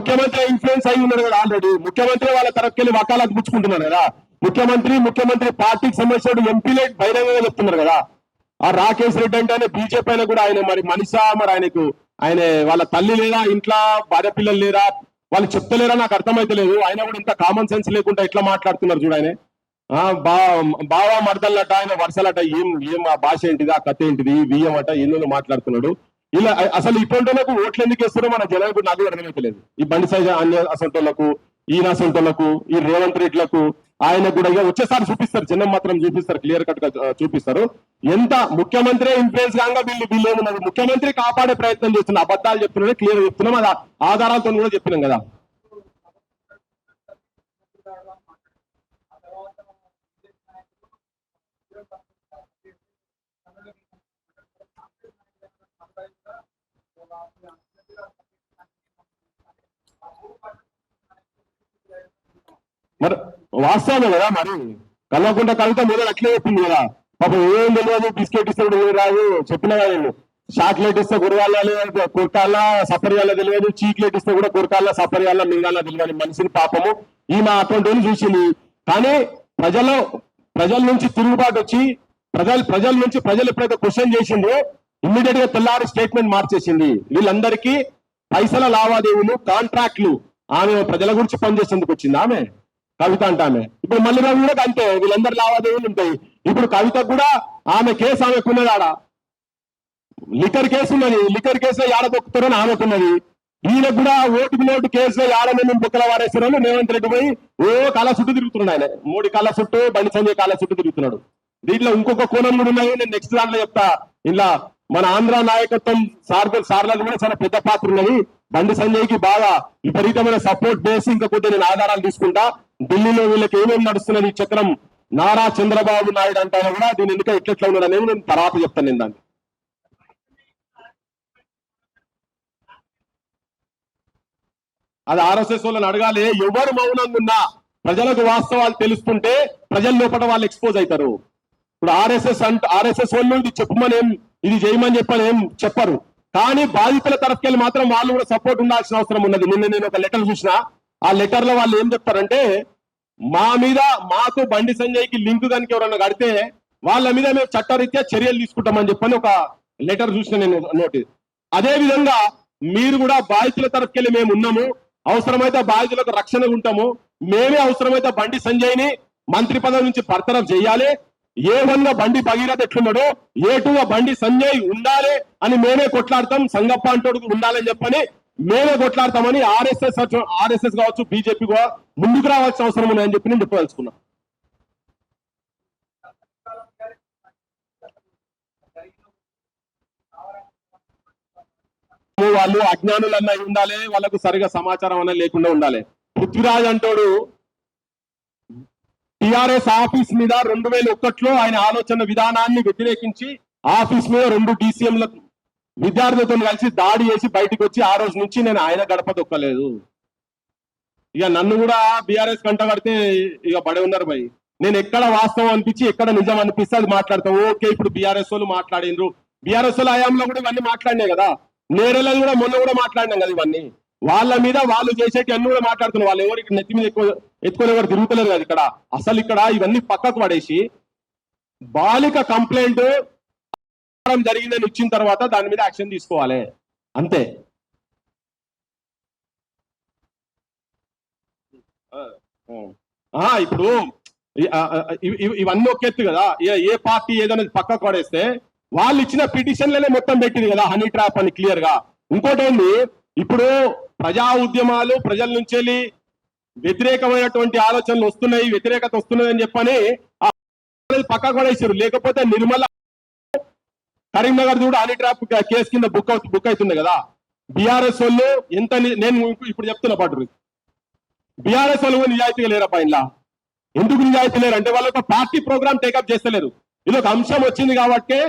ముఖ్యమంత్రి ఇన్ఫ్లుయెన్స్ అయి ఉన్నాడు కదా ఆల్రెడీ. ముఖ్యమంత్రి వాళ్ళ తరఫుకెళ్ళి వకాలకు పుచ్చుకుంటున్నారు కదా. ముఖ్యమంత్రి పార్టీకి సంబంధించిన ఎంపీలే బహిరంగంగా చెప్తున్నారు కదా. ఆ రాకేష్ రెడ్డి అంటే ఆయన బీజేపీ అయినా కూడా ఆయన మరి మనిషా, మరి ఆయన వాళ్ళ తల్లి లేదా, ఇంట్లో భార్య పిల్లలు లేరా, వాళ్ళు చెప్తలేరా నాకు అర్థమైతలేదు. ఆయన కూడా ఇంత కామన్ సెన్స్ లేకుండా ఎట్లా మాట్లాడుతున్నారు చూడ. ఆయన బావా మర్దల్లట, ఆయన వరుసలట, ఏం ఆ భాష ఏంటిది, ఆ కథ ఏంటిది, బియ్యం అట, ఎన్నో మాట్లాడుతున్నాడు. ఇలా అసలు ఇటువంటి ఓట్లు ఎందుకు వేస్తారో మన జనాలకు నాకు అర్థమైతలేదు. ఈ బండి సైజ్ అసంటోళ్లకు, ఈయన అసంటోళ్లకు, ఈ రేవంత్ రెడ్డిలకు ఆయన కూడా ఇక వచ్చేసారి చూపిస్తారు, జనం మాత్రం చూపిస్తారు, క్లియర్ కట్ గా చూపిస్తారు. ఎంత ముఖ్యమంత్రి ఇన్ఫ్లుయెన్స్ కాగా వీళ్ళు ఏమున్నారు, ముఖ్యమంత్రి కాపాడే ప్రయత్నం చేస్తున్నారు. అబద్ధాలు చెప్తున్నాడు, క్లియర్ చెప్తున్నాం, అది ఆధారాలతో కూడా చెప్పినాం కదా. మరి వాస్తవమే కదా. మరి కలవకుండా కవిత మొదలు అట్లే చెప్పింది కదా. పాపం ఏం తెలియదు, బిస్కెట్ ఇస్తే కూడా రాదు చెప్పిన కదా. నేను చాక్లెట్ ఇస్తే గురగాల కురకాల సపర్యాల తెలియదు, చీక్లెట్ ఇస్తే కూడా కురకాల సపర్యాల మింగాల తెలియని మనిషిని పాపము ఈమె అటువంటి చూసింది. కానీ ప్రజల నుంచి తిరుగుబాటు వచ్చి ప్రజలు ఎప్పుడైతే క్వశ్చన్ చేసిందో ఇమ్మీడియట్ గా తెల్లారి స్టేట్మెంట్ మార్చేసింది. వీళ్ళందరికీ పైసల లావాదేవీలు, కాంట్రాక్ట్లు, ఆమె ప్రజల గురించి పనిచేసేందుకు వచ్చింది ఆమె కవిత అంటే. ఆమె ఇప్పుడు మళ్ళీ కూడా అంతే, వీళ్ళందరి లావాదేవీలు ఉంటాయి. ఇప్పుడు కవితకు కూడా ఆమె కేసు ఆమెకున్నది, ఆడ లిక్కర్ కేసు ఉన్నది. లిక్కర్ కేసులో ఏడ దొక్కుతారని ఆమెకున్నది. ఈయన కూడా ఓటుకు నోటు కేసులో ఏడనే మేము బుక్కల వారేస్తున్నాడు. రేవంత్ రెడ్డి పోయి కాళ్ళ చుట్టూ తిరుగుతున్నాడు. ఆయన మోడీ కాళ్ళ చుట్టూ, బండి సంజయ్ కాళ్ళ చుట్టూ తిరుగుతున్నాడు. దీంట్లో ఇంకొక కోణం కూడా ఉన్నాయి, నేను నెక్స్ట్ దాంట్లో చెప్తా. ఇలా మన ఆంధ్ర నాయకత్వం సార్లకు కూడా చాలా పెద్ద పాత్ర ఉన్నది. బండి సంజయ్ కి బాగా విపరీతమైన సపోర్ట్ బేస్. ఇంకా కొద్దిగా నేను ఆధారాలు తీసుకుంటా. ఢిల్లీలో వీళ్ళకి ఏమేమి నడుస్తున్నది ఈ చక్రం, నారా చంద్రబాబు నాయుడు అంటారా కూడా దీని ఎందుక ఎట్లెట్లా ఉన్నాడు అనేది నేను తర్వాత చెప్తాను. నేను దాన్ని అది ఆర్ఎస్ఎస్ వాళ్ళని అడగాలి. ఎవరు మౌనంగా ఉన్నా ప్రజలకు వాస్తవాలు తెలుస్తుంటే ప్రజల లోపల వాళ్ళు ఎక్స్పోజ్ అవుతారు. ఇప్పుడు ఆర్ఎస్ఎస్ వాళ్ళు ఇది చెప్పమని ఇది చేయమని చెప్పని ఏం చెప్పరు. కానీ బాధితుల తరఫుకెళ్ళి మాత్రం వాళ్ళు కూడా సపోర్ట్ ఉండాల్సిన అవసరం ఉన్నది. నిన్న నేను ఒక లెటర్ చూసిన. ఆ లెటర్ లో వాళ్ళు ఏం చెప్తారంటే, మాకు బండి సంజయ్ కి లింక్ కనుక ఎవరన్నా కడితే వాళ్ళ మీద మేము చట్టరీత్యా చర్యలు తీసుకుంటామని చెప్పని ఒక లెటర్ చూసిన నేను నోటీస్. అదే విధంగా మీరు కూడా బాధితుల తరఫుకెళ్ళి మేము ఉన్నాము, అవసరమైతే బాధితులకు రక్షణగా ఉంటాము, మేమే అవసరమైతే బండి సంజయ్ ని మంత్రి పదవి నుంచి బర్తరఫ్ చేయాలి, A1 గా బండి భగీరథ ఎట్లున్నాడో A2 గా బండి సంజయ్ ఉండాలి అని మేమే కొట్లాడతాం, సంగప్ప అంటోడు ఉండాలని చెప్పని మేమే కొట్లాడతామని ఆర్ఎస్ఎస్ కావచ్చు, బీజేపీ ముందుకు రావాల్సిన అవసరం ఉందని చెప్పి నేను చెప్పదలుచుకున్నా. వాళ్ళు అజ్ఞానులన్నా ఉండాలి, వాళ్ళకు సరిగా సమాచారం అన్న లేకుండా ఉండాలి. పృథ్వీరాజ్ అంటోడు టిఆర్ఎస్ ఆఫీస్ మీద 2001లో ఆయన ఆలోచన విధానాన్ని వ్యతిరేకించి ఆఫీస్ మీద 2 DCMల విద్యార్థులతో కలిసి దాడి చేసి బయటకు వచ్చి ఆ రోజు నుంచి నేను ఆయన గడప తొక్కలేదు. ఇక నన్ను కూడా బీఆర్ఎస్ కంట కడితే ఇక బడే ఉన్నారు భయ్. నేను ఎక్కడ వాస్తవం అనిపించి ఎక్కడ నిజం అనిపిస్తే అది మాట్లాడతాం. ఓకే, ఇప్పుడు బీఆర్ఎస్ వాళ్ళు మాట్లాడినరు, బీఆర్ఎస్ వాళ్ళ హయాంలో కూడా ఇవన్నీ మాట్లాడినాయి కదా. నేరేళ్ళది కూడా మొన్న కూడా మాట్లాడినాం కదా. ఇవన్నీ వాళ్ళ మీద వాళ్ళు చేసేటి అన్ని కూడా మాట్లాడుతున్నారు. వాళ్ళు ఎవరికి నెత్తి మీద ఎత్తుకొని ఎవరు తిరుగుతలేరు కదా ఇక్కడ. అసలు ఇక్కడ ఇవన్నీ పక్కకు పడేసి బాలిక కంప్లైంట్ జరిగిందని ఇచ్చిన తర్వాత దాని మీద యాక్షన్ తీసుకోవాలి అంతే. ఇప్పుడు ఇవన్నీ ఒక ఎత్తు కదా. ఏ పార్టీ ఏదైనా పక్కకు పడేస్తే వాళ్ళు ఇచ్చిన పిటిషన్లనే మొత్తం పెట్టింది కదా హనీ ట్రాప్ అని క్లియర్ గా. ఇంకోటి ఏంది, ఇప్పుడు ప్రజా ఉద్యమాలు ప్రజల నుంచి వ్యతిరేకమైనటువంటి ఆలోచనలు వస్తున్నాయి, వ్యతిరేకత వస్తున్నది అని చెప్పని పక్కకు పడేసారు. లేకపోతే నిర్మల కరీంనగర్ కూడా హనీ ట్రాప్ కేసు కింద బుక్ అవుతుంది కదా. బీఆర్ఎస్ వాళ్ళు ఎంత, నేను ఇప్పుడు చెప్తున్నా పాటు, బీఆర్ఎస్ వాళ్ళు నిజాయితీగా లేరా పైన. ఎందుకు నిజాయితీ లేరు అంటే వాళ్ళ పార్టీ ప్రోగ్రామ్ టేకప్ చేస్తలేరు. ఇది ఒక అంశం వచ్చింది కాబట్టి